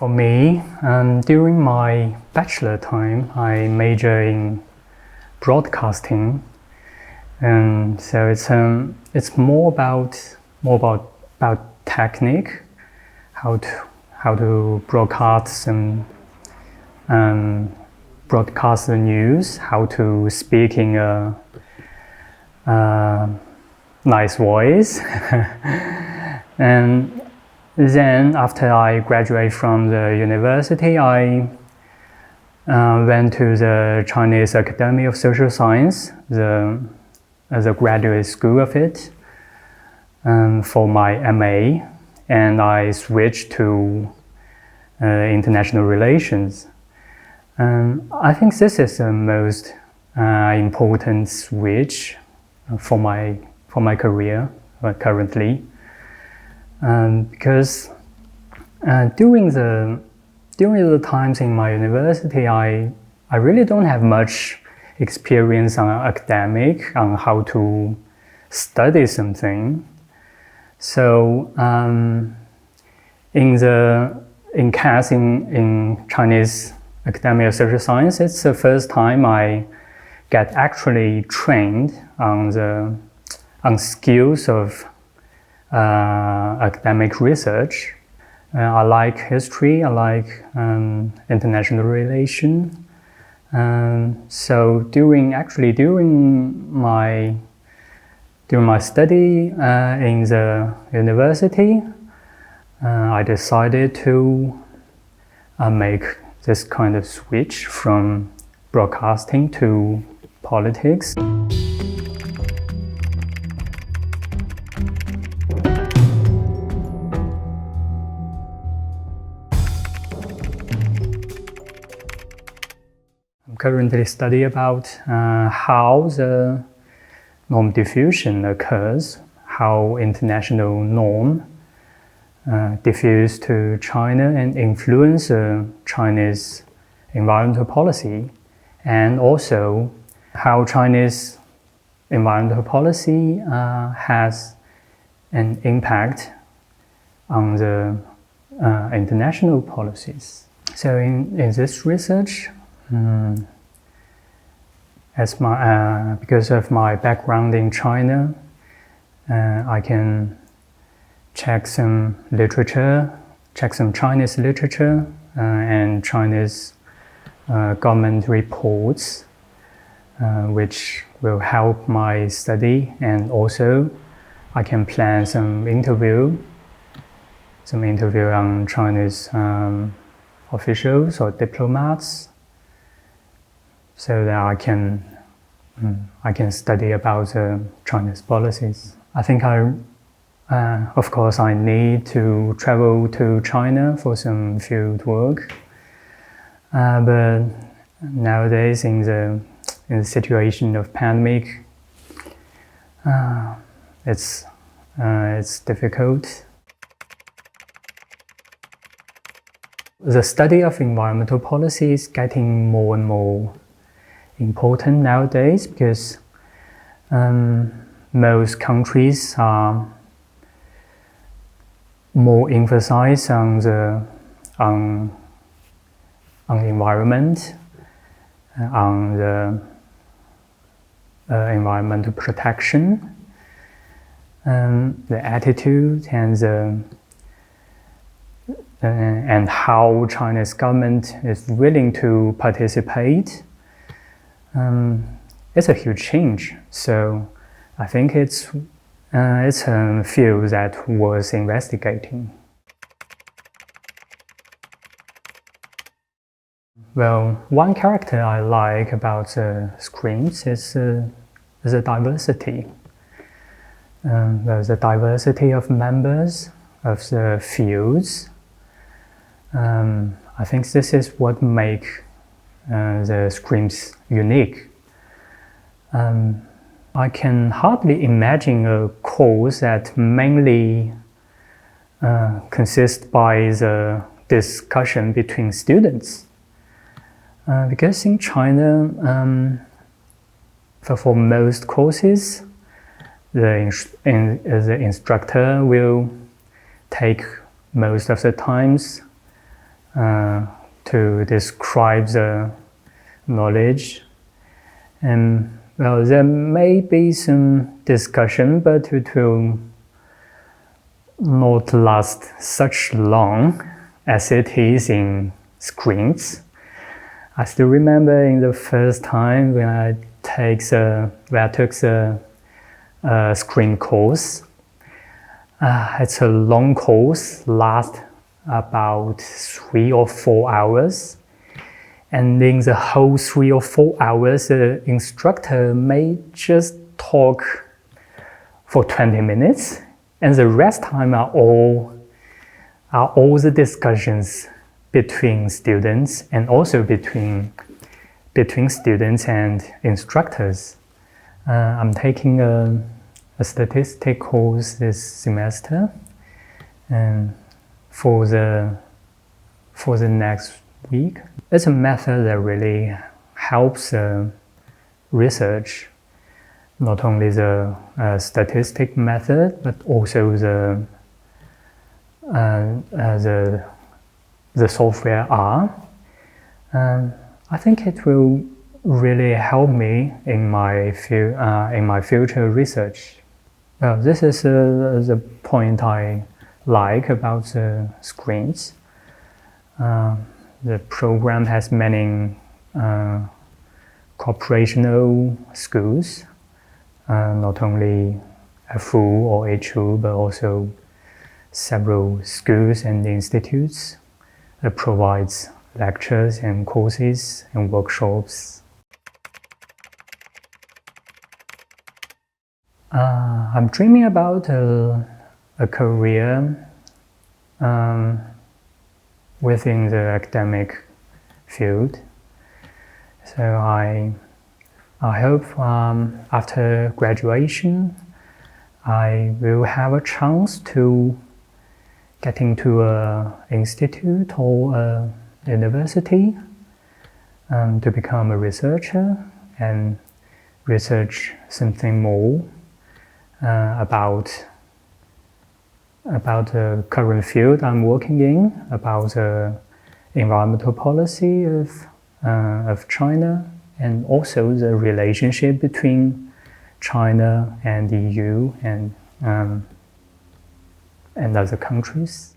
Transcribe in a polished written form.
For me, during my bachelor time, I major in broadcasting, and so it's more about technique, how to broadcast broadcast the news, how to speak in a nice voice. And then after I graduated from the university, I went to the Chinese Academy of Social Science, the graduate school of it, for my MA, and I switched to international relations. I think this is the most important switch for my career currently, because during the times in my university, I really don't have much experience on academic, on how to study something. So in CAS, in Chinese Academy of Social Science, it's the first time I get actually trained on skills of academic research. I like history, I like international relation. So during my study in the university, I decided to make this kind of switch from broadcasting to politics. I'm currently studying about how the norm diffusion occurs, how international norm diffuse to China and influence Chinese environmental policy, and also how Chinese environmental policy has an impact on the international policies. So in this research, because of my background in China, I can check some Chinese literature and Chinese government reports, which will help my study, and also I can plan some interview on Chinese officials or diplomats, so that I can study about Chinese policies. I think of course, I need to travel to China for some field work. But nowadays, in the situation of pandemic, it's difficult. The study of environmental policy is getting more and more important nowadays, because most countries are more emphasized on environment, on the environmental protection, the attitude and how Chinese government is willing to participate. It's a huge change. So I think it's a field that was investigating. Well, one character I like about the SCRIPTS is the diversity. There's a diversity of members of the fields. I think this is what makes the SCRIPTS unique. I can hardly imagine a course that mainly consists by the discussion between students. Because in China, for most courses, the instructor will take most of the times to describe the knowledge. And well, there may be some discussion, but it will not last such long as it is in SCRIPTS. I still remember in the first time when I took the SCRIPTS course. It's a long course, lasts about 3 or 4 hours. And in the whole 3 or 4 hours, the instructor may just talk for 20 minutes, and the rest time are all the discussions between students and also between students and instructors. I'm taking a statistics course this semester, and for the next week. It's a method that really helps research, not only the statistic method, but also the software R. I think it will really help me in my future research. This is the point I like about the SCRIPTS. The program has many cooperational schools, not only FU or HU, but also several schools and institutes that provides lectures and courses and workshops. I'm dreaming about a career within the academic field. So I hope after graduation, I will have a chance to get into an institute or a university to become a researcher and research something more about the current field I'm working in, about the environmental policy of China, and also the relationship between China and the EU and other countries.